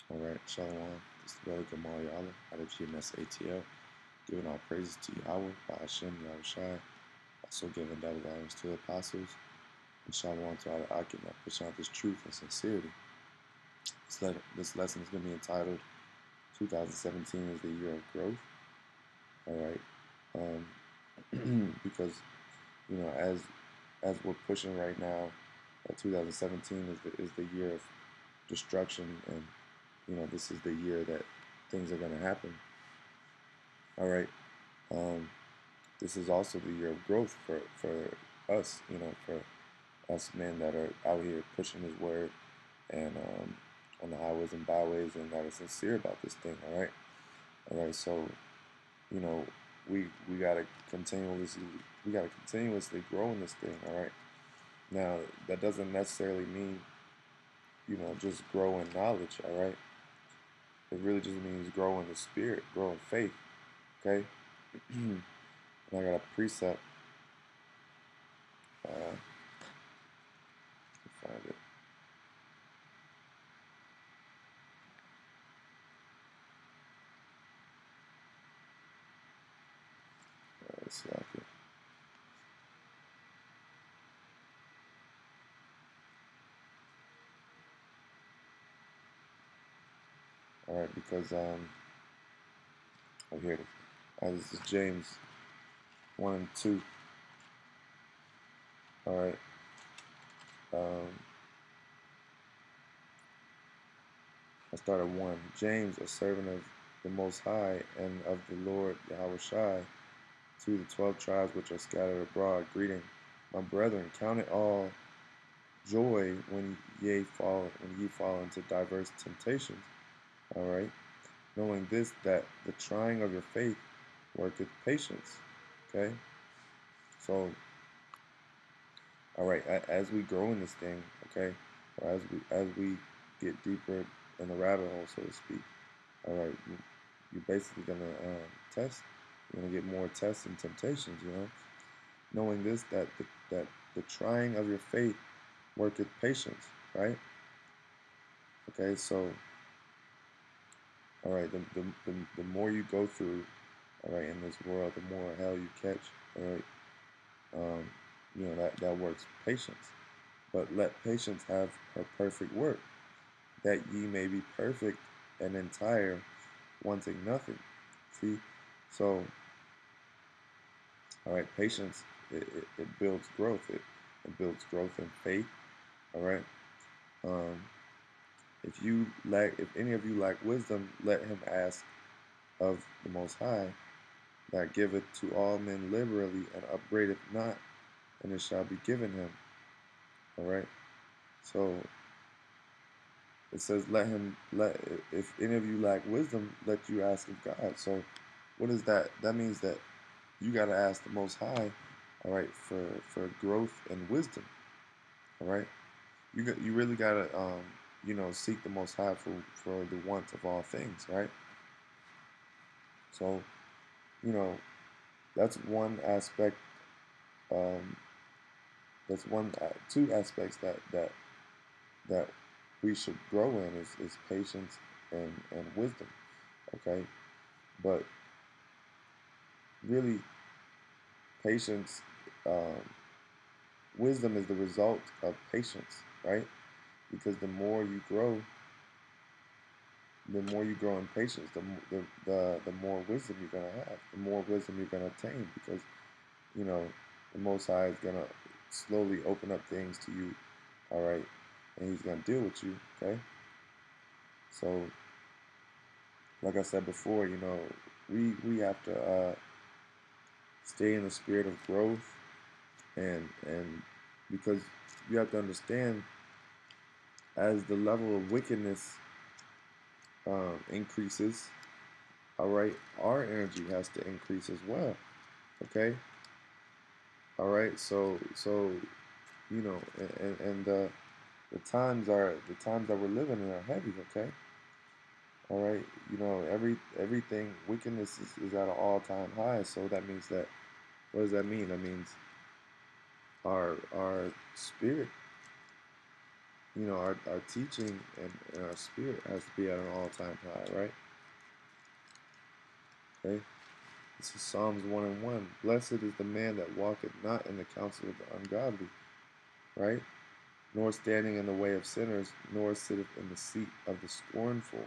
All right, Shalom. This is Brother Gamal Yala out of GMS ATL, giving all praises to Yahweh, BAHASHAM, YAHAWASHI, also giving double honors to the apostles, and Shalom to all the Akim that push out this truth and sincerity. This lesson is going to be entitled 2017 is the Year of Growth. All right, because, as we're pushing right now, 2017 is the year of destruction, and this is the year that things are going to happen. All right. This is also the year of growth for us, for us men that are out here pushing His word and on the highways and byways, and that are sincere about this thing. All right. So, you know, we gotta continuously grow in this thing. All right. Now that doesn't necessarily mean just grow in knowledge. All right. It really just means grow in the spirit, grow in faith. Okay. And I got a precept. Find it. Let's see. All right, because here it is. This is James 1 and 2. All right. I start at 1. James, a servant of the Most High and of the Lord YAHAWASHI, to the 12 tribes which are scattered abroad, greeting. My brethren, count it all joy when ye fall into diverse temptations. All right. Knowing this, that the trying of your faith worketh patience. Okay. So, all right, as we grow in this thing, okay, or as we get deeper in the rabbit hole, so to speak, all right, you're basically gonna test. You're gonna get more tests and temptations. Knowing this, that the trying of your faith worketh patience. Right. Okay. So, all right, the more you go through, all right, in this world, the more hell you catch. All right. That works patience. But let patience have her perfect work, that ye may be perfect and entire, wanting nothing. See? So, all right, patience, it builds growth. It builds growth in faith. All right. Um, if any of you lack wisdom, let him ask of the Most High, that giveth to all men liberally and upbraideth not, and it shall be given him. All right. So it says, if any of you lack wisdom, let you ask of God. So what is that? That means that you got to ask the Most High, all right, for growth and wisdom. All right. You really got to, seek the Most High for the want of all things. Right. So, you know, that's one aspect. That's two aspects that we should grow in is patience and wisdom. Okay. But really, patience, um, wisdom is the result of patience, right? Because the more you grow in patience, the more wisdom you're gonna have, the more wisdom you're gonna obtain. Because you know the Most High is gonna slowly open up things to you, all right, and He's gonna deal with you, okay? So, like I said before, we have to stay in the spirit of growth, and because you have to understand, as the level of wickedness increases, all right, our energy has to increase as well. Okay. All right. So and the times that we're living in are heavy. Okay. All right. Everything wickedness is at an all-time high. So that means that, what does that mean? That means our spirit, our teaching and our spirit has to be at an all-time high, right? Okay. This is Psalms 1:1. Blessed is the man that walketh not in the counsel of the ungodly, right? Nor standing in the way of sinners, nor sitteth in the seat of the scornful.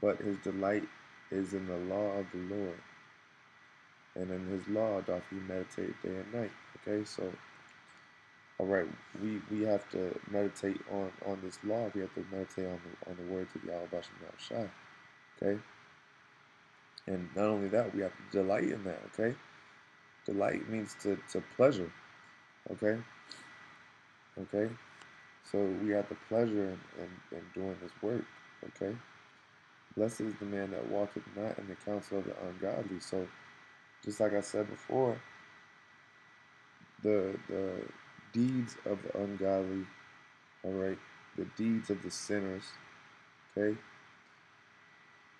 But his delight is in the law of the Lord, and in his law doth he meditate day and night. Okay, so all right, we have to meditate on this law. We have to meditate on the words of YAHAWASHI. Okay, and not only that, we have to delight in that. Okay, delight means to pleasure. Okay, okay, so we have the pleasure in doing this work. Okay, blessed is the man that walketh not in the counsel of the ungodly. So just like I said before, the deeds of the ungodly, all right, the deeds of the sinners, okay,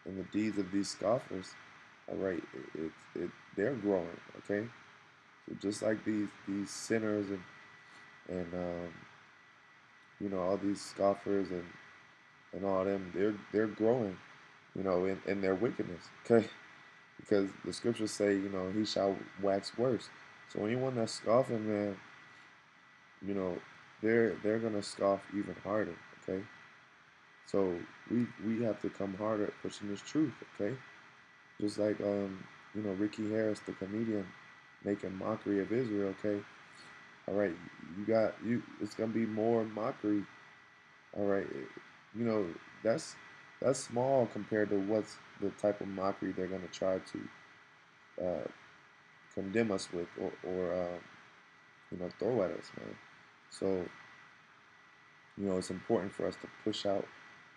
and the deeds of these scoffers, all right, they're growing, okay. So just like these sinners and all these scoffers and all them, they're growing, in their wickedness, okay, because the scriptures say, he shall wax worse. So anyone that's scoffing, man, you know, they're gonna scoff even harder, okay. So we have to come harder at pushing this truth, okay? Just like Ricky Harris, the comedian, making mockery of Israel, okay? All right, it's gonna be more mockery. All right, that's small compared to what's the type of mockery they're gonna try to condemn us with or throw at us, man. So it's important for us to push out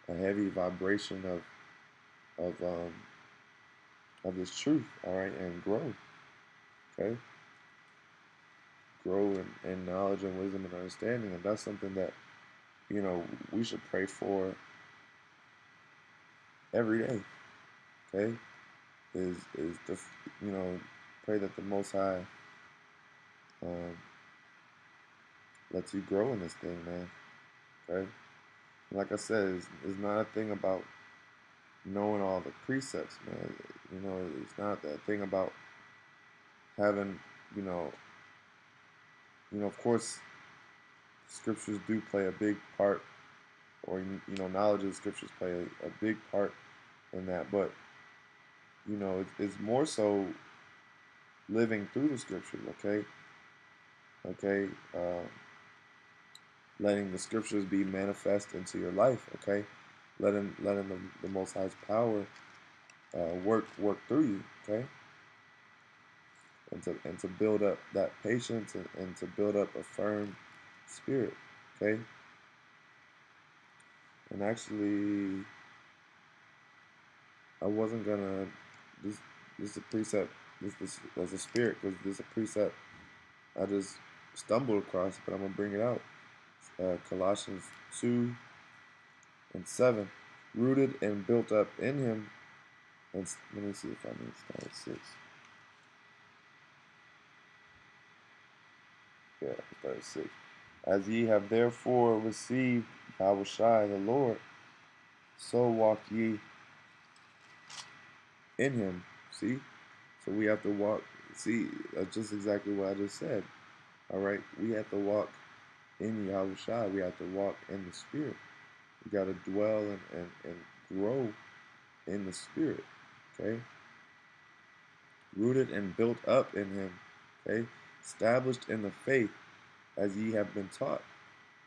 a heavy vibration of this truth, all right, and grow, okay? Grow in knowledge and wisdom and understanding, and that's something that we should pray for every day, okay? Is the pray that the Most High um, lets you grow in this thing, man, okay? Like I said, it's not a thing about knowing all the precepts, man. It's not that thing about having, you know, of course, scriptures do play a big part, or knowledge of the scriptures play a big part in that. But it's more so living through the scriptures. Okay, letting the scriptures be manifest into your life. Okay, letting the Most High's power work through you. Okay, and to build up that patience and to build up a firm spirit. Okay, and actually, I wasn't gonna this this is a precept. This was a spirit, because this is a precept I just stumbled across, but I'm gonna bring it out. Colossians 2:7, rooted and built up in Him. And let me see if I can start at 6. Yeah, start at 6. As ye have therefore received BAHASHAM the Lord, so walk ye in Him. See, so we have to walk. See, that's just exactly what I just said. All right, we have to walk in YAHAWASHI. We have to walk in the Spirit. We got to dwell and grow in the Spirit, okay? Rooted and built up in Him, okay? Established in the faith as ye have been taught,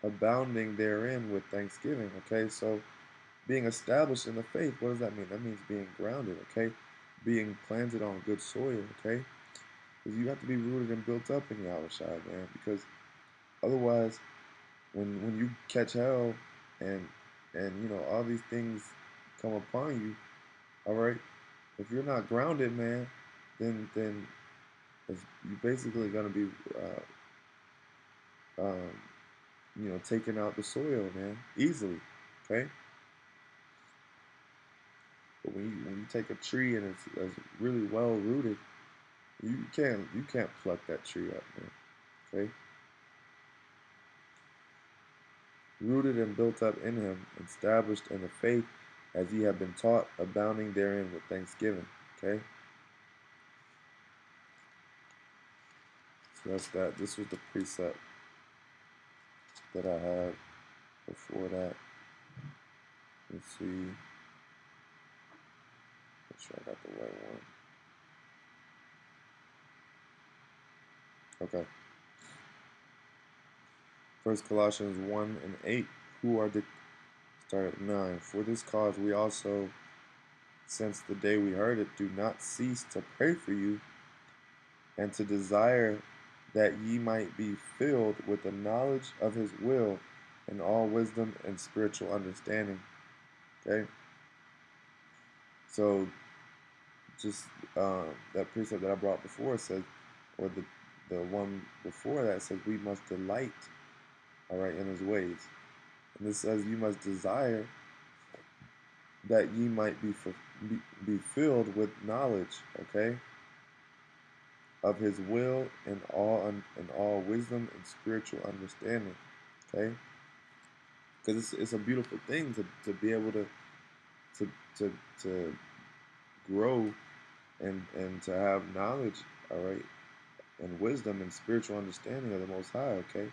abounding therein with thanksgiving, okay? So being established in the faith, what does that mean? That means being grounded, okay? Being planted on good soil, okay? Because you have to be rooted and built up in YAHAWASHI, man, because otherwise, when you catch hell and all these things come upon you, all right, if you're not grounded, man, then you're basically gonna be um, taking out the soil, man, easily, okay. But when you take a tree and it's really well rooted, you can't pluck that tree up, man, okay. rooted and built up in him, established in the faith as ye have been taught, abounding therein with thanksgiving. Okay? So that's that. This was the precept that I had before that. Let's see. Make sure I got the right one. Okay. First Colossians 1 and 8. Who are the start at 9. For this cause we also, since the day we heard it, do not cease to pray for you and to desire that ye might be filled with the knowledge of his will and all wisdom and spiritual understanding. Okay? So just that precept that I brought before says, or the one before that says, we must delight, all right, in his ways. And this says you must desire that ye might be filled with knowledge, okay, of his will and all wisdom and spiritual understanding, okay? Because it's a beautiful thing to be able to to grow and to have knowledge, all right, and wisdom and spiritual understanding of the Most High, okay?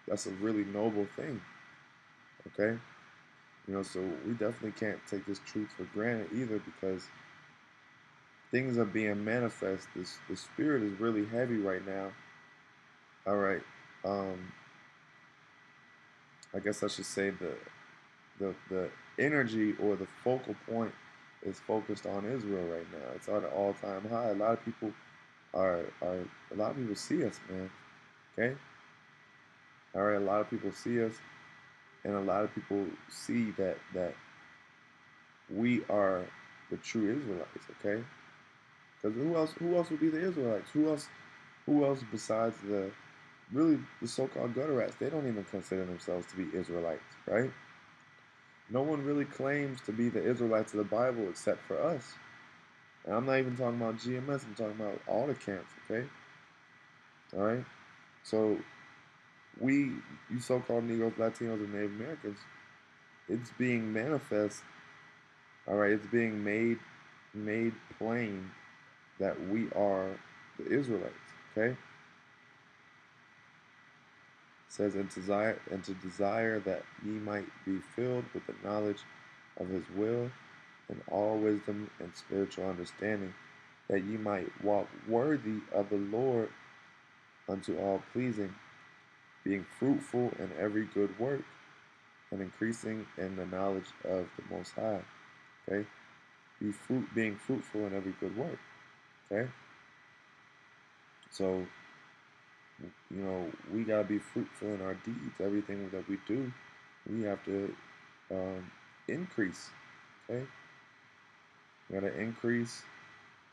That's a really noble thing, okay? So we definitely can't take this truth for granted either, because things are being manifest. The spirit is really heavy right now. All right. I guess I should say the energy or the focal point is focused on Israel right now. It's at an all-time high. A lot of people a lot of people see us, man. Okay. All right. A lot of people see us, and a lot of people see that we are the true Israelites. Okay. Because who else would be the Israelites? Who else besides the so-called gutter rats? They don't even consider themselves to be Israelites, right? No one really claims to be the Israelites of the Bible except for us. And I'm not even talking about GMS, I'm talking about all the camps, okay? All right? So you so-called Negroes, Latinos, and Native Americans, it's being manifest, all right? It's being made plain that we are the Israelites, okay? It says, and to desire that ye might be filled with the knowledge of his will and all wisdom and spiritual understanding, that ye might walk worthy of the Lord unto all pleasing, being fruitful in every good work, and increasing in the knowledge of the Most High. Okay? Being fruitful in every good work. Okay? So, we gotta be fruitful in our deeds. Everything that we do, we have to increase. Okay? We gotta increase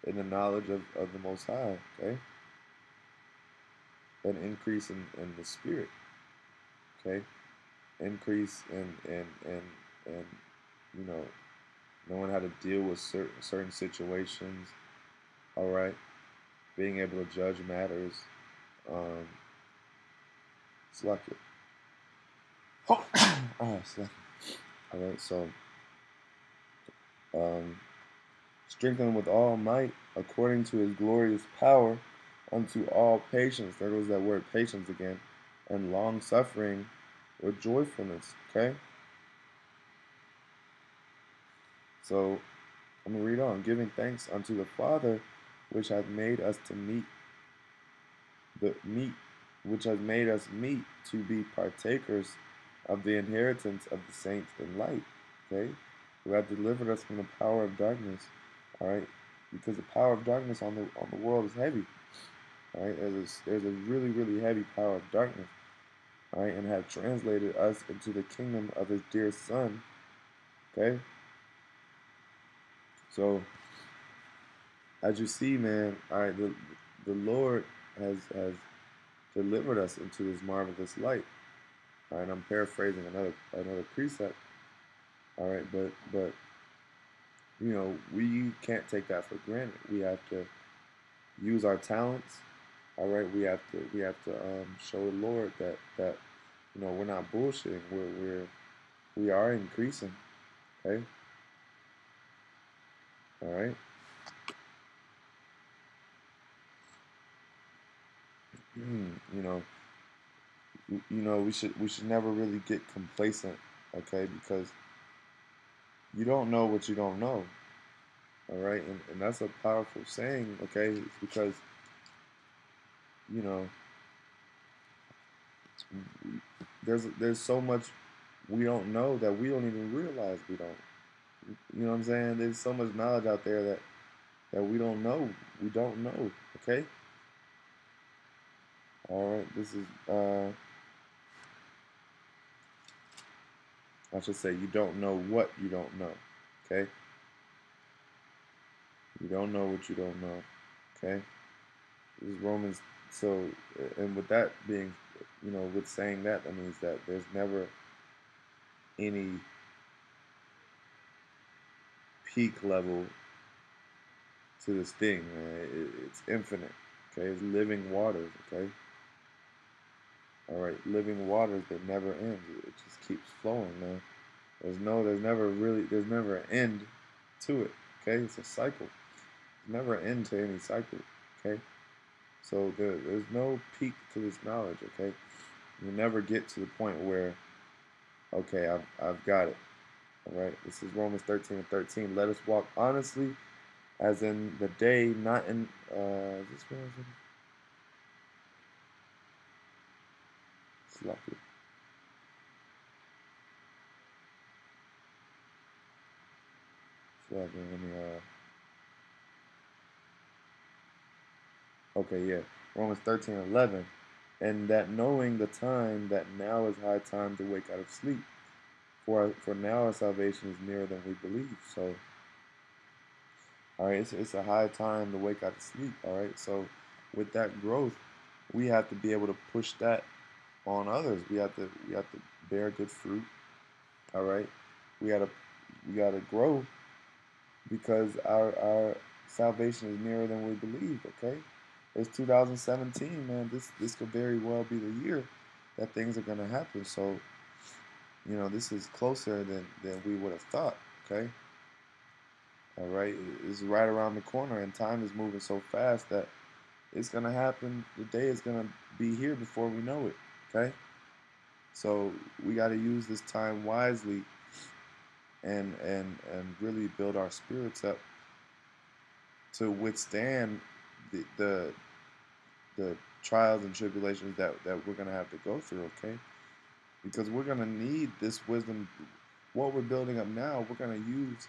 in the knowledge of the Most High. Okay? An increase in the spirit, okay? Increase in knowing how to deal with certain situations, all right? Being able to judge matters. Slack it. Slack it. All right, so strengthen with all might according to his glorious power unto all patience. There goes that word patience again. And long suffering with joyfulness, okay? So I'm going to read on. Giving thanks unto the Father, which hath made us which has made us meet to be partakers of the inheritance of the saints in light. Okay? Who hath delivered us from the power of darkness. Alright? Because the power of darkness on the world is heavy. Alright? There's a really, really heavy power of darkness. Alright? And have translated us into the kingdom of his dear Son. Okay? So as you see, man, all right, the Lord has delivered us into this marvelous light. All right, I'm paraphrasing another precept. All right, but we can't take that for granted. We have to use our talents. All right, we have to show the Lord that we're not bullshitting. We are increasing. Okay. All right. You know, we should never really get complacent. Okay, because you don't know what you don't know. All right, and that's a powerful saying. Okay, it's because you know there's so much we don't know that we don't even realize we don't. You know what I'm saying? There's so much knowledge out there that we don't know. We don't know. Okay. All right. This is I should say you don't know what you don't know. Okay. You don't know what you don't know. Okay. This is Romans. So, and with that being, with saying that, that means that there's never any peak level to this thing, man. It's infinite. Okay. It's living waters. Okay. All right. Living waters that never ends. It just keeps flowing, man. There's never an end to it. Okay. It's a cycle. There's never an end to any cycle. Okay. So there's no peak to this knowledge. Okay. You never get to the point where, okay, I've got it. All right. This is Romans 13:13. Let us walk honestly, as in the day, not in this one. Sloppy. Sloppy. Let me. Okay. Yeah. Romans 13:11. And that knowing the time that now is high time to wake out of sleep, for now our salvation is nearer than we believe. So, all right, it's a high time to wake out of sleep. All right, so with that growth, we have to be able to push that on others. We have to bear good fruit. All right, we gotta we gotta grow because our salvation is nearer than we believe. Okay, it's 2017, man. This could very well be the year that things are gonna happen. So this is closer than we would have thought. Okay, all right, it's right around the corner, and time is moving so fast that it's gonna happen. The day is gonna be here before we know it. Okay, so we got to use this time wisely and really build our spirits up to withstand the the trials and tribulations that we're gonna have to go through. Okay, because we're gonna need this wisdom. What we're building up now, we're gonna use,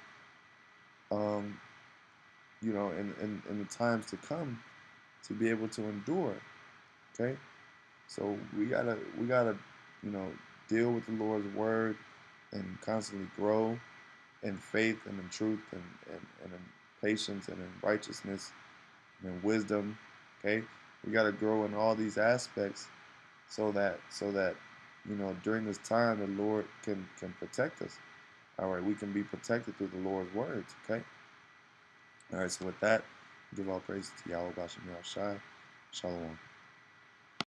um, in the times to come to be able to endure. Okay, so we gotta you know deal with the Lord's word and constantly grow in faith and in truth and in patience and in righteousness and in wisdom. Okay, we got to grow in all these aspects so that during this time the Lord can protect us. All right, we can be protected through the Lord's words. Okay. All right. So with that, give all praise to Yahweh BAHASHAM. Shalom.